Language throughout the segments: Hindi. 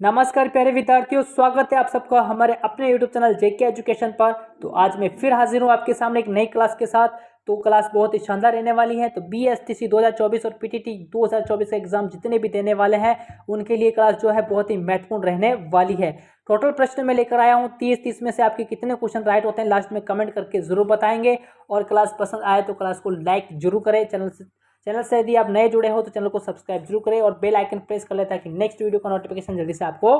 नमस्कार प्यारे विद्यार्थियों, स्वागत है आप सबका हमारे अपने YouTube चैनल जेके एजुकेशन पर। तो आज मैं फिर हाजिर हूँ आपके सामने एक नई क्लास के साथ। तो क्लास बहुत ही शानदार रहने वाली है। तो BSTC 2024 और PTT 2024 का एग्जाम जितने भी देने वाले हैं उनके लिए क्लास जो है बहुत ही महत्वपूर्ण रहने वाली है। टोटल प्रश्न मैं लेकर आया हूँ 30 में से आपके कितने क्वेश्चन राइट होते हैं लास्ट में कमेंट करके जरूर बताएंगे। और क्लास पसंद आए तो क्लास को लाइक जरूर करें। चैनल से यदि आप नए जुड़े हो तो चैनल को सब्सक्राइब जरूर करें और बेल आइकन प्रेस कर लें ताकि नेक्स्ट वीडियो का नोटिफिकेशन जल्दी से आपको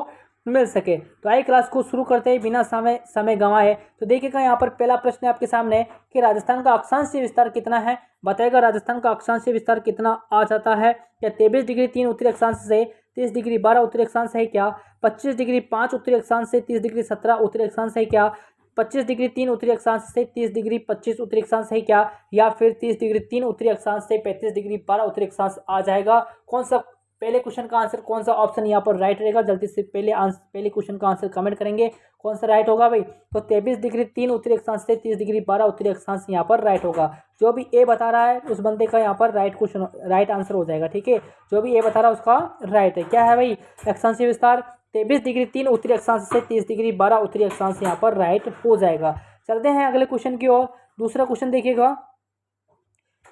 मिल सके। तो आइए क्लास को शुरू करते हैं बिना समय गंवाए। तो देखिएगा यहाँ पर पहला प्रश्न है आपके सामने कि राजस्थान का अक्षांशीय विस्तार कितना है। बताएगा राजस्थान का अक्षांशीय विस्तार कितना आ जाता है। क्या 23 डिग्री 3 उत्तरी अक्षांश से 30 डिग्री 12 उत्तरी अक्षांश है क्या। 25 डिग्री 5 उत्तरी अक्षांश से 30 डिग्री 17 उत्तरी अक्षांश है क्या। 25 डिग्री 3 उत्तरी अक्षांश से 30 डिग्री 25 उत्तरी अक्षांश है क्या। या फिर 30 डिग्री 3 उत्तरी अक्षांश से 35 डिग्री 12 उत्तरी अक्षांश आ जाएगा। कौन सा पहले क्वेश्चन का आंसर, कौन सा ऑप्शन यहाँ पर राइट रहेगा, जल्दी से पहले क्वेश्चन का आंसर कमेंट करेंगे कौन सा राइट होगा भाई। तो 23 डिग्री 3 उत्तरी अक्षांश से 30 डिग्री 12 उत्तरी अक्षांश यहाँ पर राइट होगा। जो भी ए बता रहा है उस बंदे का यहाँ पर राइट आंसर हो जाएगा। ठीक है, जो भी ए बता रहा है उसका राइट है। क्या है भाई, अक्षांशीय विस्तार 23 डिग्री 3 उत्तरी अक्षांश से 30 डिग्री 12 उत्तरी अक्षांश यहाँ पर राइट हो जाएगा। चलते हैं अगले क्वेश्चन की ओर। दूसरा क्वेश्चन देखिएगा।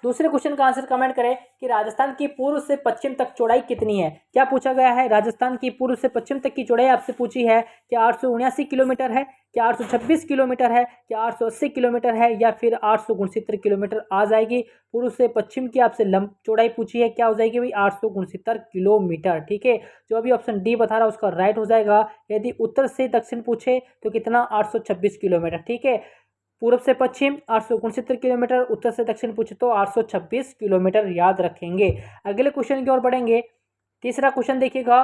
दूसरे क्वेश्चन का आंसर कमेंट करें कि राजस्थान की पूर्व से पश्चिम तक चौड़ाई कितनी है। क्या पूछा गया है, राजस्थान की पूर्व से पश्चिम तक की चौड़ाई आपसे पूछी है। क्या 879 किलोमीटर है, क्या 826 किलोमीटर है, क्या 880 किलोमीटर है, या फिर 869 किलोमीटर आ जाएगी। पूर्व से पश्चिम की आपसे लंब चौड़ाई पूछी है, क्या हो जाएगी भाई 869 किलोमीटर। ठीक है, जो अभी ऑप्शन डी बता रहा है उसका राइट हो जाएगा। यदि उत्तर से दक्षिण पूछे तो कितना 826 किलोमीटर। ठीक है, पूर्व से पश्चिम 869 किलोमीटर, उत्तर से दक्षिण पूछे तो 826 किलोमीटर याद रखेंगे। अगले क्वेश्चन की ओर बढ़ेंगे। तीसरा क्वेश्चन देखिएगा।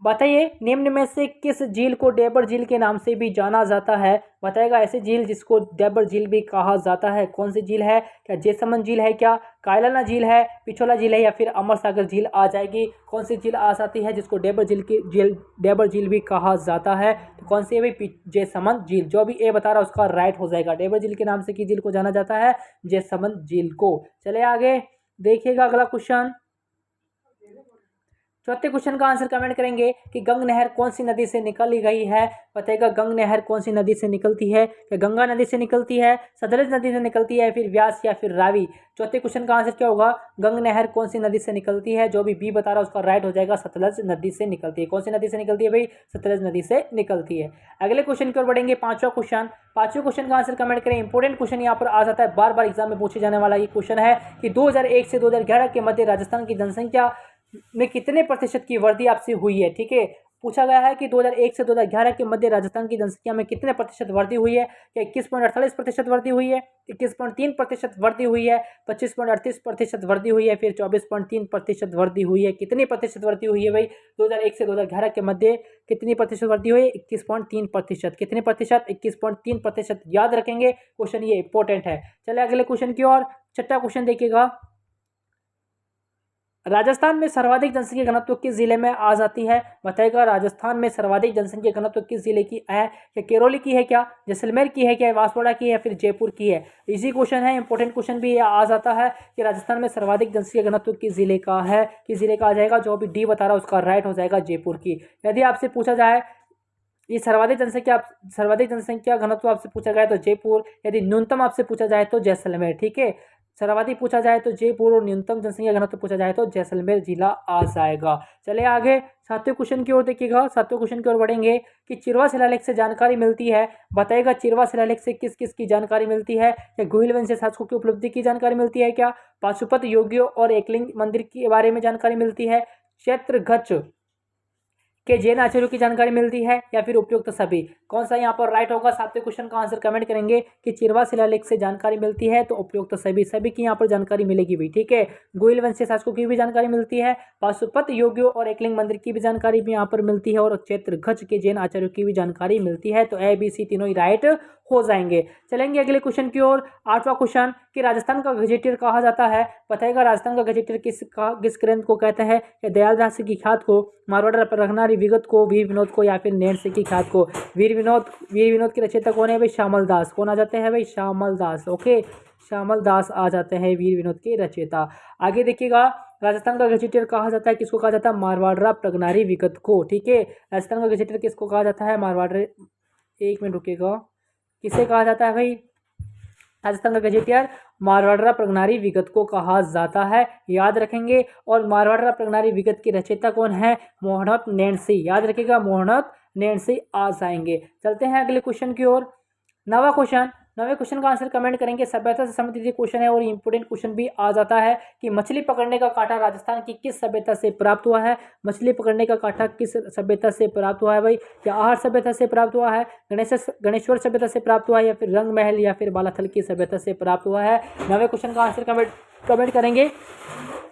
बताइए निम्न में से किस झील को डेबर झील के नाम से भी जाना जाता है। बताएगा ऐसी झील जिसको डेबर झील भी कहा जाता है, कौन सी झील है। क्या जैसमंद झील है, क्या कायलाना झील है, पिछोला झील है, या फिर अमर सागर झील आ जाएगी। कौन सी झील आ जाती है जिसको डेबर झील भी कहा जाता है। तो कौन सी है भाई, जैसमंद झील। जो भी ए बता रहा है उसका राइट हो जाएगा। डेबर झील के नाम से किस झील को जाना जाता है, जैसमंद झील को। चले आगे देखिएगा अगला क्वेश्चन। चौथे क्वेश्चन का आंसर कमेंट करेंगे कि गंग नहर कौन सी नदी से निकली गई है। बताइएगा गंग नहर कौन सी नदी से निकलती है। क्या गंगा नदी से निकलती है, सतलज नदी से निकलती है, फिर व्यास या फिर रावी। चौथे क्वेश्चन का आंसर क्या होगा, गंग नहर कौन सी नदी से निकलती है। जो भी बी बता रहा है उसका राइट हो जाएगा, सतलज नदी से निकलती है। कौन सी नदी से निकलती है भाई, सतलज नदी से निकलती है। अगले क्वेश्चन की ओर बढ़ेंगे। पांचवा क्वेश्चन। पांचवें क्वेश्चन का आंसर कमेंट करें। इंपोर्टेंट क्वेश्चन यहाँ पर आ जाता है, बार बार एग्जाम में पूछे जाने वाला ये क्वेश्चन है कि 2001 से 2011 के मध्य राजस्थान की जनसंख्या में कितने प्रतिशत की वृद्धि आपसे हुई है। ठीक है, पूछा गया है कि 2001 से 2011 के मध्य राजस्थान की जनसंख्या में कितने प्रतिशत वृद्धि हुई है। क्या 21.48% वृद्धि हुई है, 21.3% वृद्धि हुई है, 25.38% वृद्धि हुई है, फिर 24.3% वृद्धि हुई है। कितनी प्रतिशत वृद्धि हुई है भाई 2001 से 2011 के मध्य कितनी प्रतिशत वृद्धि हुई है, 21.3%। कितने प्रतिशत, 21.3%। याद रखेंगे, क्वेश्चन ये इंपॉर्टेंट है। चले अगले क्वेश्चन की ओर। छठा क्वेश्चन देखिएगा। राजस्थान में सर्वाधिक जनसंख्या घनत्व किस जिले में आ जाती है। बताएगा राजस्थान में सर्वाधिक जनसंख्या घनत्व किस जिले की है। क्या केरौली की है, क्या जैसलमेर की है, क्या बांसवाड़ा की है, या फिर जयपुर की है। इसी क्वेश्चन है, इंपॉर्टेंट क्वेश्चन भी आ जाता है कि राजस्थान में सर्वाधिक जनसंख्या घनत्व किस जिले का है, किस जिले का आ जाएगा। जो भी डी बता रहा है उसका राइट हो जाएगा, जयपुर की। यदि आपसे पूछा जाए ये सर्वाधिक जनसंख्या घनत्व आपसे पूछा जाए तो जयपुर, यदि न्यूनतम आपसे पूछा जाए तो जैसलमेर। ठीक है, सर्वाधिक पूछा जाए तो जयपुर और न्यूनतम जनसंख्या घनत्व पूछा जाए तो जैसलमेर जिला आ जाएगा। चले आगे सातवें क्वेश्चन की ओर देखिएगा। सातवें क्वेश्चन की ओर बढ़ेंगे कि चिरवा शिलालेख से जानकारी मिलती है। बताएगा चिरवा शिलालेख से किस किस की जानकारी मिलती है। क्या गोहिल वंश शासकों की उपलब्धि की जानकारी मिलती है, क्या पाशुपत योगियों और एकलिंग मंदिर के बारे में जानकारी मिलती है, क्षेत्रगच्छ के जैन आचार्यों की जानकारी मिलती है, या फिर उपयुक्त सभी। कौन सा यहाँ पर राइट होगा। सातवें क्वेश्चन का आंसर कमेंट करेंगे कि चिरवा शिलालेख से जानकारी मिलती है तो उपयुक्त सभी की यहाँ पर जानकारी मिलेगी भी। ठीक है, गोहिल वंशीय शासकों की भी जानकारी मिलती है, पाशुपत योगियों और एकलिंग मंदिर की भी जानकारी भी यहाँ पर मिलती है, और क्षेत्रगच्छ के जैन आचार्यों की भी जानकारी मिलती है। तो ए बी सी तीनों ही राइट हो जाएंगे। चलेंगे अगले क्वेश्चन की ओर। आठवां क्वेश्चन कि राजस्थान का गजेटियर कहा जाता है। बताएगा राजस्थान का गजेटियर किस ग्रंथ को कहते हैं। या दयालदास की ख्यात को, मारवाड़ रघुनारी विगत को, वीर विनोद को, या फिर नैन सिंह की ख्यात को। वीर विनोद के रचयिता कौन है भाई, श्यामल दास। कौन आ जाते हैं भाई, श्यामल दास। ओके, श्यामल दास आ जाते हैं वीर विनोद के रचयिता। आगे देखिएगा राजस्थान का गजेटियर कहा जाता है, किसको कहा जाता है? मारवाड़ा प्रगनारी विगत को। ठीक है, राजस्थान का गजेटियर किसको कहा जाता है? मारवाड़ा, एक मिनट रुकेगा, किसे कहा जाता है भाई? राजस्थान का गजेटियर मारवाड़ा प्रगनारी विगत को कहा जाता है, याद रखेंगे। और मारवाड़ा प्रगनारी विगत की रचयिता कौन है? मोहनत नैन्सी, याद रखिएगा, मोहनत नैन्सी आ जाएंगे। चलते हैं अगले क्वेश्चन की ओर। नवे क्वेश्चन का आंसर कमेंट करेंगे। सभ्यता से संबंधित क्वेश्चन है और इंपोर्टेंट क्वेश्चन भी आ जाता है कि मछली पकड़ने का कांटा राजस्थान की किस सभ्यता से प्राप्त हुआ है? मछली पकड़ने का कांटा किस सभ्यता से प्राप्त हुआ है भाई? क्या आहार सभ्यता से प्राप्त हुआ है, गणेश्वर सभ्यता से प्राप्त हुआ है, या फिर रंग महल या फिर बालाथल की सभ्यता से प्राप्त हुआ है? नवे क्वेश्चन का आंसर कमेंट करेंगे।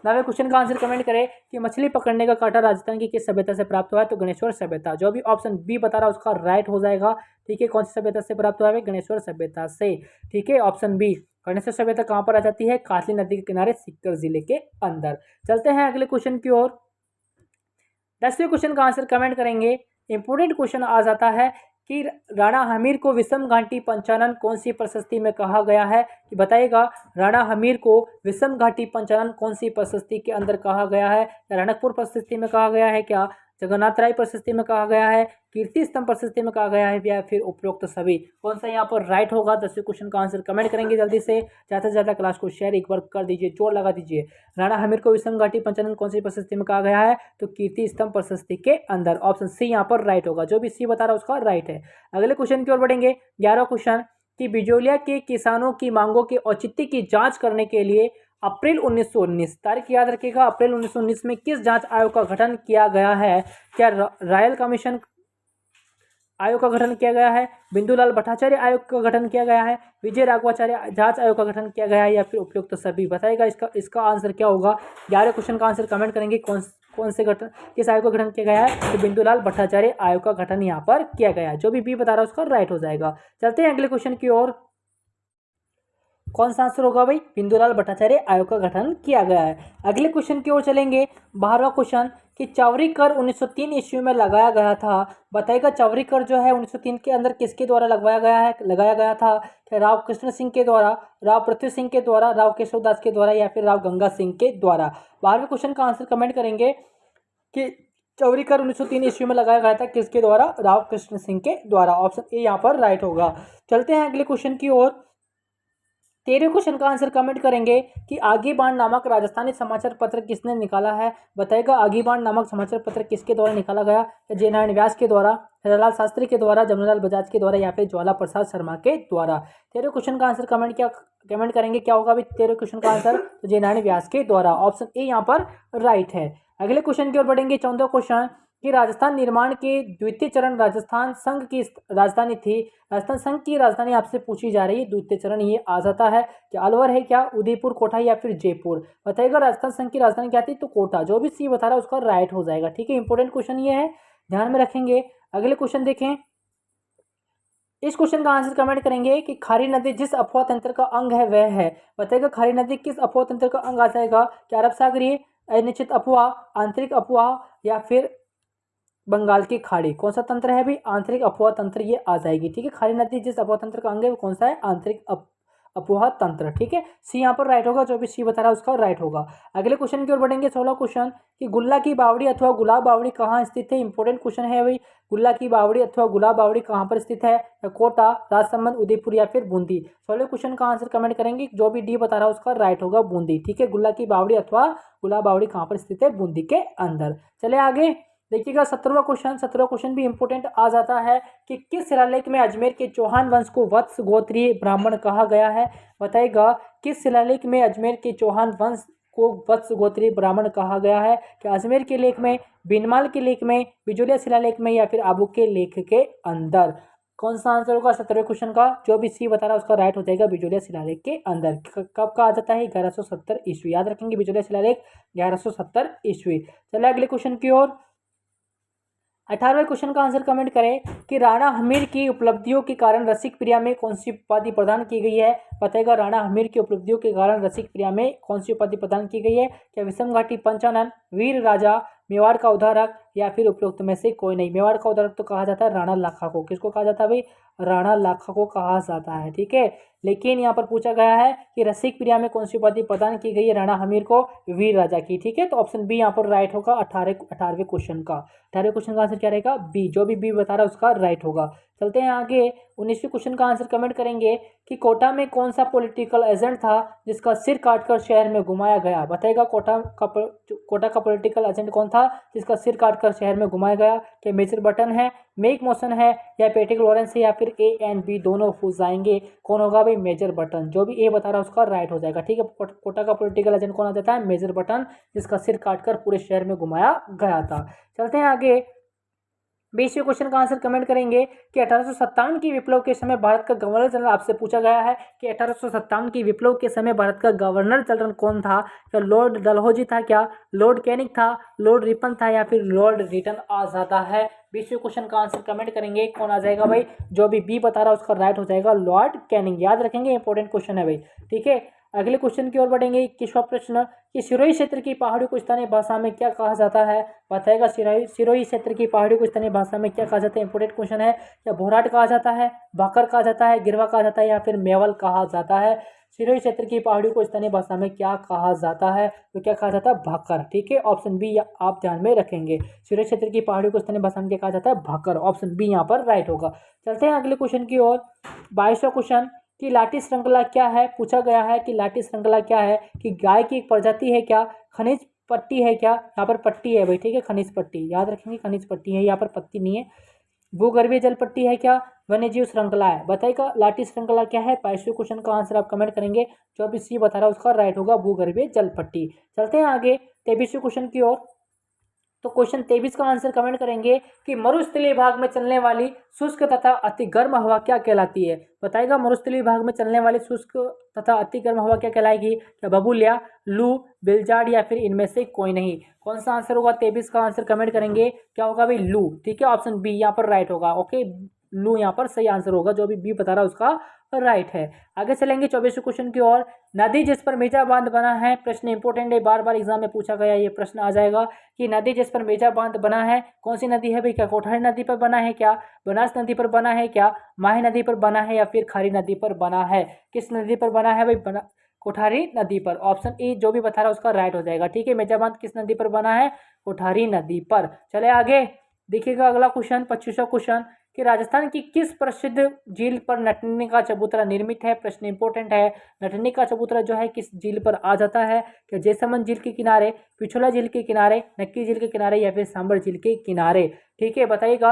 नवे क्वेश्चन का आंसर कमेंट करें कि मछली पकड़ने का कांटा राजस्थान की किस सभ्यता से प्राप्त हुआ है? तो गणेश्वर सभ्यता, जो भी ऑप्शन बी बता रहा है उसका राइट हो जाएगा। ठीक है, कौन सी सभ्यता से प्राप्त हुआ है? गणेश्वर सभ्यता से। ठीक है, ऑप्शन बी। गणेश्वर सभ्यता कहाँ पर आ जाती है? कासली नदी के किनारे सीकर जिले के अंदर। चलते हैं अगले क्वेश्चन की ओर। 10वें क्वेश्चन का आंसर कमेंट करेंगे। इंपोर्टेंट क्वेश्चन आ जाता है कि राणा हमीर को विषम घाटी पंचानन कौन सी प्रशस्ति में कहा गया है? कि बताइएगा, राणा हमीर को विषम घाटी पंचानन कौन सी प्रशस्ति के अंदर कहा गया है? रणकपुर प्रशस्ति में कहा गया है, क्या जगन्नाथ राय प्रशस्ति में कहा गया है, कीर्ति स्तंभ प्रशस्ति में कहा गया है, या फिर उपरोक्त सभी? कौन सा यहाँ पर राइट होगा? 10वें क्वेश्चन का आंसर कमेंट करेंगे जल्दी से। ज़्यादा से ज़्यादा क्लास को शेयर एक बार कर दीजिए, जोर लगा दीजिए। राणा हमीर को विषम घाटी पंचानन कौन सी प्रशस्ति में कहा गया है? तो कीर्ति स्तंभ प्रशस्ति के अंदर। ऑप्शन सी यहाँ पर राइट होगा, जो भी सी बता रहा है उसका राइट है। अगले क्वेश्चन की ओर बढ़ेंगे। 11वां क्वेश्चन कि बिजोलिया के किसानों की मांगों के औचित्य की जांच करने के लिए अप्रैल 1919, तारीख याद रखिएगा, अप्रैल 1919 में किस जांच आयोग का गठन किया गया है? क्या रॉयल कमीशन आयोग का गठन किया गया है, बिंदुलाल भट्टाचार्य आयोग का गठन किया गया है, विजय राघवाचार्य जांच आयोग का गठन किया गया है, या फिर उपयुक्त सभी? बताइएगा इसका आंसर क्या होगा। 11वें क्वेश्चन का आंसर कमेंट करेंगे। कौन से गठन, किस आयोग का गठन किया गया है? तो बिंदुलाल भट्टाचार्य आयोग का गठन यहाँ पर किया गया है। जो भी बी बता रहा है उसका राइट हो जाएगा। चलते हैं अगले क्वेश्चन की ओर। कौन सा आंसर होगा भाई? बिंदुलाल भट्टाचार्य आयोग का गठन किया गया है। अगले क्वेश्चन की ओर चलेंगे। 12वां क्वेश्चन कि चौरी कर 1903 ईस्वी में लगाया गया था। बताइएगा, चौरी कर जो है 1903 के अंदर किसके द्वारा लगाया गया था? क्या राव कृष्ण सिंह के द्वारा, राव पृथ्वी सिंह के द्वारा, राव केशव दास के द्वारा, या फिर राव गंगा सिंह के द्वारा? 12वें क्वेश्चन का आंसर कमेंट करेंगे कि चौरी कर 1903 ईस्वी में लगाया गया था, किसके द्वारा? राव कृष्ण सिंह के द्वारा। ऑप्शन ए यहाँ पर राइट होगा। चलते हैं अगले क्वेश्चन की ओर। 13वें क्वेश्चन का आंसर कमेंट करेंगे कि आगे बाण नामक राजस्थानी समाचार पत्र किसने निकाला है? बताएगा, आगे बाण नामक समाचार पत्र किसके द्वारा निकाला गया? जय नारायण व्यास के द्वारा, हरिलाल शास्त्री के द्वारा, जमनालाल बजाज के द्वारा, या फिर ज्वाला प्रसाद शर्मा के द्वारा? 13वें क्वेश्चन का आंसर कमेंट करेंगे, क्या होगा अभी 13वें क्वेश्चन का आंसर? तो जय नारायण व्यास के द्वारा। ऑप्शन ए यहाँ पर राइट है। अगले क्वेश्चन की ओर बढ़ेंगे। 14वां क्वेश्चन कि राजस्थान निर्माण के द्वितीय चरण राजस्थान संघ की राजधानी थी। राजस्थान संघ की राजधानी आपसे पूछी जा रही है, द्वितीय चरण ये आ जाता है। क्या अलवर है, क्या उदयपुर, कोटा, या फिर जयपुर? बताइएगा, राजस्थान संघ की राजधानी क्या थी? तो कोटा। जो भी सी बता रहा है उसका राइट हो जाएगा। ठीक है, इंपॉर्टेंट क्वेश्चन ये है, ध्यान में रखेंगे। अगले क्वेश्चन देखें। इस क्वेश्चन का आंसर कमेंट करेंगे कि खारी नदी जिस अफवाह तंत्र का अंग है वह है। बताइएगा, खारी नदी किस अफवाह तंत्र का अंग आ जाएगा? क्या अरब सागरीय, अनिश्चित अफवाह, आंतरिक अफवाह, या फिर बंगाल की खाड़ी? कौन सा तंत्र है भी? आंतरिक अफवाह तंत्र ये आ जाएगी। ठीक है, खारी नदी जिस अफवाह तंत्र का अंग है वो कौन सा है? आंतरिक अफवाह तंत्र। ठीक है, सी यहाँ पर राइट होगा, जो भी सी बता रहा है उसका राइट होगा। अगले क्वेश्चन की ओर बढ़ेंगे। 16वां क्वेश्चन कि गुल्ला की बावड़ी अथवा गुलाब बावड़ी कहाँ स्थित है? इंपॉर्टेंट क्वेश्चन है भाई। गुल्ला की बावड़ी अथवा गुलाब बावड़ी कहाँ पर स्थित है? कोटा, राजसमंद, उदयपुर, या फिर बूंदी? 16वें क्वेश्चन का आंसर कमेंट करेंगे। जो भी डी बता रहा है उसका राइट होगा, बूंदी। ठीक है, गुल्ला की बावड़ी अथवा गुलाब बावड़ी कहाँ पर स्थित है? बूंदी के अंदर। चले आगे देखिएगा। 17वां क्वेश्चन भी इंपॉर्टेंट आ जाता है कि किस शिलालेख में अजमेर के चौहान वंश को वत्स गोत्रीय ब्राह्मण कहा गया है? बताइएगा, किस शिलालेख में अजमेर के चौहान वंश को वत्स गोत्रीय ब्राह्मण कहा गया है? क्या अजमेर के लेख में, बीनमाल के लेख में, बिजोलिया शिलालेख में, या फिर आबू के लेख के अंदर? कौन सा आंसर होगा 17वें क्वेश्चन का? जो भी सी बता रहा है उसका राइट हो जाएगा, बिजोलिया शिलालेख के अंदर। कब का आ जाता है? 1170 ईस्वी। याद रखेंगे, बिजोलिया शिलालेख 1170 ईस्वी। चले अगले क्वेश्चन की ओर। 18वें क्वेश्चन का आंसर कमेंट करें कि राणा हमीर की उपलब्धियों के कारण रसिक प्रिया में कौन सी उपाधि प्रदान की गई है? बताएगा, राणा हमीर की उपलब्धियों के कारण रसिक प्रिया में कौन सी उपाधि प्रदान की गई है? क्या विषम घाटी पंचानन, वीर राजा, मेवाड़ का उद्धारक, या फिर उपरोक्त में से कोई नहीं? मेवाड़ का उद्धारक तो कहा जाता है राणा लाखा को। किसको कहा जाता है भाई? राणा लाखा को कहा जाता है। ठीक है, लेकिन यहाँ पर पूछा गया है कि रसिक प्रिया में कौन सी उपाधि प्रदान की गई है राणा हमीर को, वीर राजा की। ठीक है, तो ऑप्शन बी यहाँ पर राइट होगा 18वें क्वेश्चन का। 18वें क्वेश्चन का आंसर क्या रहेगा, बी। जो भी बी बता रहा है उसका राइट होगा। चलते हैं आगे। 19वें क्वेश्चन का आंसर कमेंट करेंगे कि कोटा में कौन सा पॉलिटिकल एजेंट था जिसका सिर काटकर शहर में घुमाया गया। बताएगा कोटा का पॉलिटिकल एजेंट कौन था जिसका सिर काटकर शहर में घुमाया गया। क्या मेजर बटन है, मेक मोशन है, या पैट्रिक लॉरेंस है, या फिर ए एंड बी दोनों हो जाएंगे। कौन होगा भाई, मेजर बटन। जो भी ए बता रहा है उसका राइट हो जाएगा। ठीक है, कोटा का पॉलिटिकल एजेंट कौन आ जाता है, मेजर बटन, जिसका सिर काटकर पूरे शहर में घुमाया गया था। चलते हैं आगे। 20वें क्वेश्चन का आंसर कमेंट करेंगे कि 1857 की विप्लव के समय भारत का गवर्नर जनरल, आपसे पूछा गया है कि 1857 की विप्लव के समय भारत का गवर्नर जनरल कौन था। क्या लॉर्ड डलहौजी था, क्या लॉर्ड कैनिंग था, लॉर्ड रिपन था, या फिर लॉर्ड रिटन आ जाता है। 20वें क्वेश्चन का आंसर कमेंट करेंगे, कौन आ जाएगा भाई, जो भी बी बता रहा है उसका राइट हो जाएगा, लॉर्ड कैनिंग। याद रखेंगे, इंपॉर्टेंट क्वेश्चन है भाई। ठीक है, अगले क्वेश्चन की ओर बढ़ेंगे। 21वां प्रश्न कि सिरोही क्षेत्र की पहाड़ी को स्थानीय भाषा में क्या कहा जाता है। बताएगा सिरोही क्षेत्र की पहाड़ी को स्थानीय भाषा में क्या कहा जाता है। इंपोर्टेंट क्वेश्चन है। क्या भोराट कहा जाता है, भाकर कहा जाता है, गिरवा कहा जाता है, या फिर मेवल कहा जाता है। सिरोही क्षेत्र की पहाड़ी को स्थानीय भाषा में क्या कहा जाता है, तो क्या कहा जाता है, भाकर। ठीक है, ऑप्शन बी आप ध्यान में रखेंगे। सिरोही क्षेत्र की पहाड़ी को स्थानीय भाषा में क्या कहा जाता है, भाकर। ऑप्शन बी यहाँ पर राइट होगा। चलते हैं अगले क्वेश्चन की ओर। 22वां क्वेश्चन कि लाठी श्रृंखला क्या है। पूछा गया है कि लाठी श्रृंखला क्या है, कि गाय की एक प्रजाति है क्या, खनिज पट्टी है क्या। यहाँ पर पट्टी है भाई। ठीक है, खनिज पट्टी याद रखेंगे, खनिज पट्टी है, यहाँ पर पत्ती नहीं है। भूगर्भीय जल पट्टी है क्या, वन्यजीव श्रृंखला है। बताइएगा लाठी श्रृंखला क्या है। 22वें क्वेश्चन का आंसर आप कमेंट करेंगे। जो भी सी बता रहा है उसका राइट होगा, भूगर्भीय जल पट्टी। चलते हैं आगे 23वें क्वेश्चन की ओर। तो क्वेश्चन 23 का आंसर कमेंट करेंगे कि मरुस्थलीय भाग में चलने वाली शुष्क तथा अति गर्म हवा क्या कहलाती है। बताएगा मरुस्थलीय भाग में चलने वाली शुष्क तथा अति गर्म हवा क्या कहलाएगी। क्या बबूलिया, लू, बिलजार्ड, या फिर इनमें से कोई नहीं। कौन सा आंसर होगा, 23 का आंसर कमेंट करेंगे। क्या होगा भाई, लू। ठीक है, ऑप्शन बी यहाँ पर राइट होगा। ओके, लू यहाँ पर सही आंसर होगा। जो भी बी बता रहा है उसका राइट है। आगे चलेंगे 24वें क्वेश्चन की ओर। नदी जिस पर मेजा बांध बना है। प्रश्न इंपोर्टेंट है, बार बार एग्जाम में पूछा गया ये प्रश्न आ जाएगा कि नदी जिस पर मेजा बांध बना है कौन सी नदी है भाई। क्या कोठारी नदी पर बना है, क्या बनास नदी पर बना है, क्या माही नदी पर बना है, या फिर खारी नदी पर बना है। किस नदी पर बना है भाई, बना कोठारी नदी पर। ऑप्शन ए जो भी बता रहा है उसका राइट हो जाएगा। ठीक है, मेजा बांध किस नदी पर बना है, कोठारी नदी पर। चले आगे देखिएगा अगला क्वेश्चन 25वां क्वेश्चन कि राजस्थान की किस प्रसिद्ध झील पर नटनी का चबूतरा निर्मित है। प्रश्न इंपोर्टेंट है। नटनी का चबूतरा जो है किस झील पर आ जाता है। क्या जैसमंद झील के किनारे, पिछोला झील के किनारे, नक्की झील के किनारे, या फिर सांबर झील के किनारे। ठीक है, बताइएगा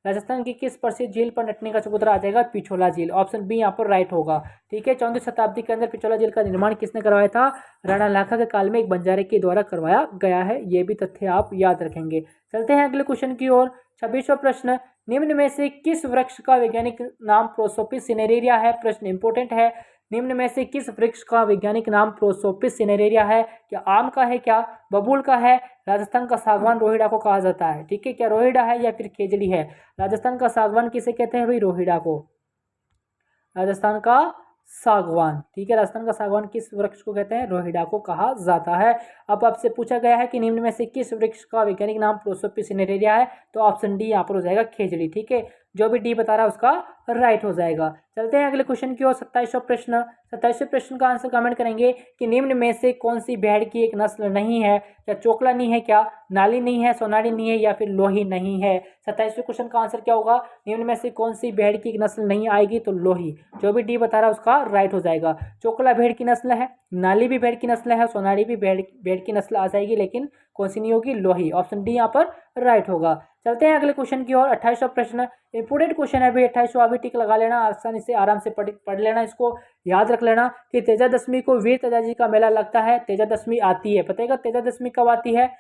राजस्थान की किस प्रसिद्ध झील पर नटनी का चबूतरा आ जाएगा, पिछोला झील। ऑप्शन बी यहाँ पर राइट होगा। ठीक है, 14वीं शताब्दी के अंदर पिछोला झील का निर्माण किसने करवाया था, राणा लाखा के काल में एक बंजारे के द्वारा करवाया गया है। ये भी तथ्य आप याद रखेंगे। चलते हैं अगले क्वेश्चन की ओर। 26वां प्रश्न निम्न में से किस वृक्ष का वैज्ञानिक नाम प्रोसोपिस सिनेरेरिया है। प्रश्न इंपोर्टेंट है। निम्न में से किस वृक्ष का वैज्ञानिक नाम प्रोसोपिस सिनेरेरिया है। क्या आम का है, क्या बबूल का है, राजस्थान का सागवान रोहिड़ा को कहा जाता है। ठीक है, क्या रोहिड़ा है या फिर खेजड़ी है। राजस्थान का सागवान किसे कहते हैं भाई, रोहिड़ा को। राजस्थान का सागवान। ठीक है, राजस्थान का सागवान किस वृक्ष को कहते हैं, रोहिड़ा को कहा जाता है। अब आपसे पूछा गया है कि निम्न में से किस वृक्ष का वैज्ञानिक नाम प्रोसोपिस सिनेरेरिया है, तो ऑप्शन डी यहाँ पर हो जाएगा, खेजड़ी। ठीक है, जो भी डी बता रहा है उसका राइट हो जाएगा। चलते हैं अगले क्वेश्चन की ओर। 27वां प्रश्न। 27वें प्रश्न का आंसर कमेंट करेंगे कि निम्न में से कौन सी भेड़ की एक नस्ल नहीं है। क्या चोकला नहीं है, क्या नाली नहीं है, सोनाली नहीं है, या फिर लोही नहीं है। 27वें क्वेश्चन का आंसर क्या होगा, निम्न में से कौन सी भेड़ की एक नस्ल नहीं आएगी, तो लोही। जो भी डी बता रहा है उसका राइट हो जाएगा। चोकला भेड़ की नस्ल है, नाली भी भेड़ की नस्ल है, सोनाली भी भेड़ की नस्ल आ जाएगी, लेकिन कौन सी नहीं होगी, लोही। ऑप्शन डी यहाँ पर राइट होगा। चलते हैं अगले क्वेश्चन की ओर। 28वां प्रश्न इंपोर्टेंट क्वेश्चन है भाई। 28वां अभी टिक लगा लेना, आसानी से आराम से पढ़ लेना। इसको याद रख लेना कि तेजादशमी को वीर तेजाजी का मेला लगता है। तेजादशमी आती है, बताइएगा तेजादशमी कब आती है।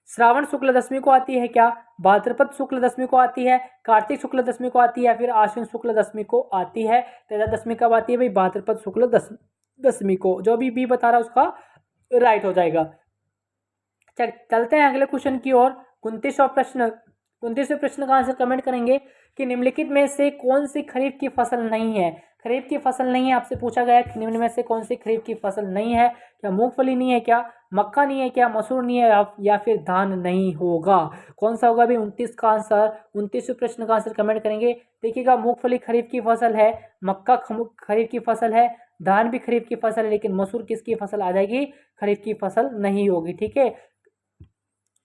श्रावण शुक्ल दशमी को आती है, क्या भाद्रपद शुक्ल दशमी को आती है, कार्तिक शुक्ल दशमी को आती है, या फिर आश्विन शुक्ल दशमी को आती है। तेजादशमी कब आती है भाई, भाद्रपद शुक्ल दशमी को। जो भी बी बता रहा है उसका राइट हो जाएगा। चलते हैं अगले क्वेश्चन की ओर। 29वां प्रश्न। 29वें प्रश्न का आंसर कमेंट करेंगे कि निम्नलिखित में से कौन सी खरीफ की फसल नहीं है। खरीफ की फसल नहीं है, आपसे पूछा गया है निम्न में से कौन सी खरीफ की फसल नहीं है। क्या मूंगफली नहीं है, क्या मक्का नहीं है, क्या मसूर नहीं है, या फिर धान नहीं होगा। कौन सा होगा भाई 29 का आंसर, 29वें प्रश्न का आंसर कमेंट करेंगे। देखिएगा मूंगफली खरीफ की फसल है, मक्का खरीफ की फसल है, धान भी खरीफ की फसल है, लेकिन मसूर किसकी फसल आ जाएगी, खरीफ की फसल नहीं होगी। ठीक है,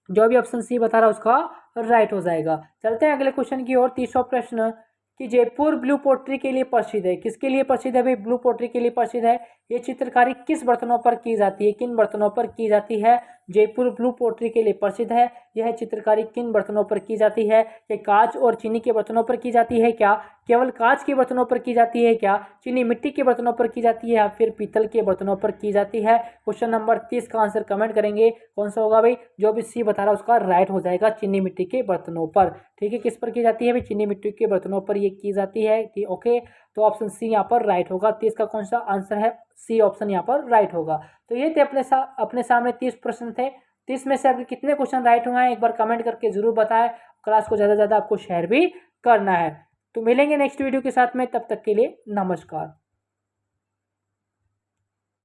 जो भी ऑप्शन सी बता रहा है उसका राइट हो जाएगा। चलते हैं अगले क्वेश्चन की ओर। 30वां प्रश्न कि जयपुर ब्लू पोट्री के लिए प्रसिद्ध है, किसके लिए प्रसिद्ध है भाई, ब्लू पोट्री के लिए प्रसिद्ध है। ये चित्रकारी किस बर्तनों पर की जाती है, किन बर्तनों पर की जाती है। जयपुर ब्लू पोट्री के लिए प्रसिद्ध है, यह चित्रकारी किन बर्तनों पर की जाती है। ये कांच और चीनी के बर्तनों पर की जाती है, क्या केवल कांच के बर्तनों पर की जाती है, क्या चीनी मिट्टी के बर्तनों पर की जाती है, या फिर पीतल के बर्तनों पर की जाती है। क्वेश्चन नंबर 30 का आंसर कमेंट करेंगे। कौन सा होगा भाई, जो भी सी बता रहा है उसका राइट हो जाएगा, चीनी मिट्टी के बर्तनों पर। ठीक है, किस पर की जाती है भाई, चीनी मिट्टी के बर्तनों पर ये की जाती है। ओके, तो ऑप्शन सी यहाँ पर राइट होगा। 30 का कौन सा आंसर है, सी ऑप्शन यहाँ पर राइट होगा। तो ये थे अपने सामने 30 प्रश्न थे। 30 में से आपके कितने क्वेश्चन राइट हुए हैं एक बार कमेंट करके जरूर बताएं। क्लास को ज़्यादा से ज़्यादा आपको शेयर भी करना है। तो मिलेंगे नेक्स्ट वीडियो के साथ में, तब तक के लिए नमस्कार।